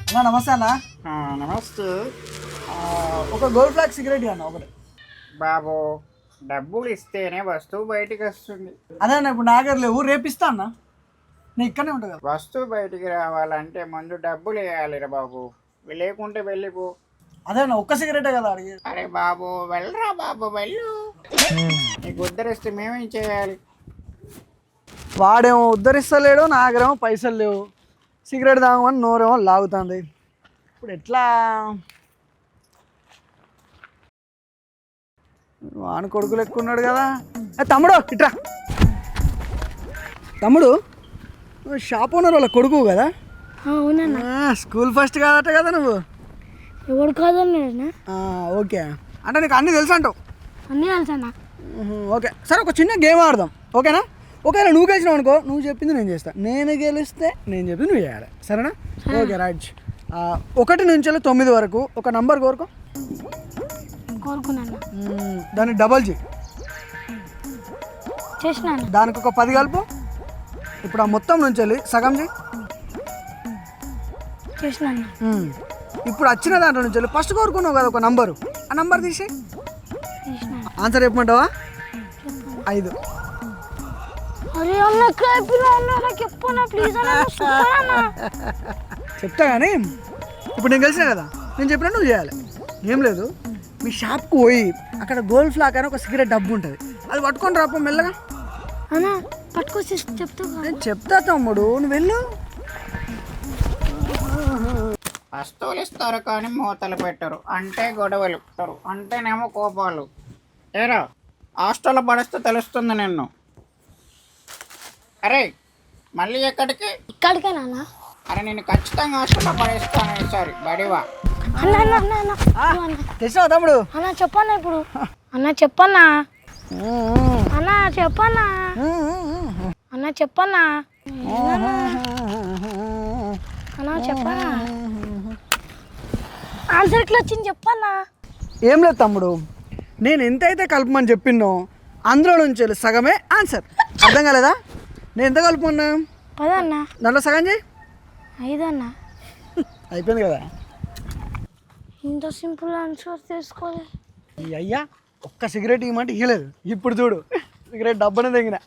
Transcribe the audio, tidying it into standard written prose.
అన్నా నమస్తే అన్న. నమస్తే ఒక గోల్డ్ ఫ్లాగ్ సిగరెట్ అన్న ఒకటి. బాబు. డబ్బులు ఇస్తేనే వస్తువు బయటికి వస్తుంది. అదే అన్న ఇప్పుడు నా దగ్గర లేవు, రేపిస్తా అన్న. నేను ఇక్కడనే ఉంటా కదా. వస్తువు బయటికి రావాలంటే ముందు డబ్బులు వేయాలిరా బాబు, లేకుంటే వెళ్ళిపో. అదే అన్న ఒక్క సిగరెటే కదా అడిగేది. అరే బాబు వెళ్ళరా బాబు వెళ్ళు. నీకు ఉద్ధరిస్తే మేమేం చేయాలి? వాడేమో ఉద్ధరిస్తలేడు, నా దగ్గరేమో పైసలు లేవు. సిగరెట్ తాగమని నోరేమో లాగుతుంది. ఇప్పుడు ఎట్లా? వాని కొడుకులు ఎక్కువ ఉన్నాడు కదా. తమ్ముడు ఇట్రా. తమ్ముడు నువ్వు షాప్ ఓనర్ వాళ్ళ కొడుకు కదా? అవునన్నా. స్కూల్ ఫస్ట్ కాదట కదా నువ్వు? ఎవరు కాదన్నా? ఓకే, అంటే నీకు అన్నీ తెలుసు అంటావు? అన్నీ తెలుసన్నా. ఓకే సరే, ఒక చిన్న గేమ్ ఆడదాం ఓకేనా? ఒకవేళ నువ్వు గెలిచినావు అనుకో, నువ్వు చెప్పింది నేను చేస్తాను. నేను గెలిస్తే నేను చెప్పింది నువ్వు చేయాలి, సరేనా? Okay right. 1 నుంచి 9 వరకు ఒక నంబర్ కోరుకో. కోరుకున్నాను. దాన్ని డబల్ చేయి. చేసినాను. దానికి ఒక 10 కలుపు. ఇప్పుడు ఆ మొత్తం నుంచి సగం చేయి. చేసినాను. ఇప్పుడు వచ్చిన దాంట్లో నుంచి ఫస్ట్ కోరుకున్నావు కదా ఒక నంబరు, ఆ నంబర్ తీసేయి. ఆన్సర్ చెప్పమంటావా? 5. అరే అన్న చెప్పనా ప్లీజ్ అన్న. చెప్తా కానీ ఇప్పుడు నేను గెలిచిన కదా, నేను చెప్పినా నువ్వు చేయాలి. ఏం లేదు, మీ షాప్కి పోయి అక్కడ గోల్డ్ ఫ్లాక్ అని ఒక సిగరెట్ డబ్బు ఉంటుంది, అది పట్టుకొని రాపో మెల్లగా. అన్నా పట్టుకొచ్చి చెప్తా. నేను చెప్తా తమ్ముడు, నువ్వు వెళ్ళు. వస్తువులు ఇస్తారు కానీ మూతలు పెట్టరు, అంటే గొడవలు పెట్టరు, అంటేనేమో కోపాలు. ఏరా హాస్టల్లో పడిస్తే తెలుస్తుంది నిన్ను. అరే మళ్ళీ ఎక్కడికి? ఇక్కడికే నాన్న. అరే నేను ఖచ్చితంగా హాస్టల్లో పడేస్తాను ఈసారి. బడివా తెచ్చినావా తమ్ముడు? అన్నా చెప్పన్నా ఇప్పుడు. అన్నా చెప్పన్నా. అన్నా చెప్పన్నా. అన్నా చెప్పన్నా. అన్నా చెప్పన్నా. ఆన్సర్ ఎట్లా వచ్చింది చెప్పన్నా. ఏం లేదు తమ్ముడు, నేను ఎంతైతే కలపమని చెప్పినో అందులో నుంచి సగమే ఆన్సర్. అర్థం కాలేదా? నేను ఎంత కలుపుకున్నా? 10 అన్నా. దాంట్లో సగం చేయి. 5 అన్నా. అయిపోయింది కదా. ఇంత సింపుల్ ఆన్సర్ తీసుకోలే. అయ్యా ఒక్క సిగరెట్ ఇవ్వమంటే ఇవ్వలేదు. ఇప్పుడు చూడు సిగరెట్ డబ్బనే తెగిన.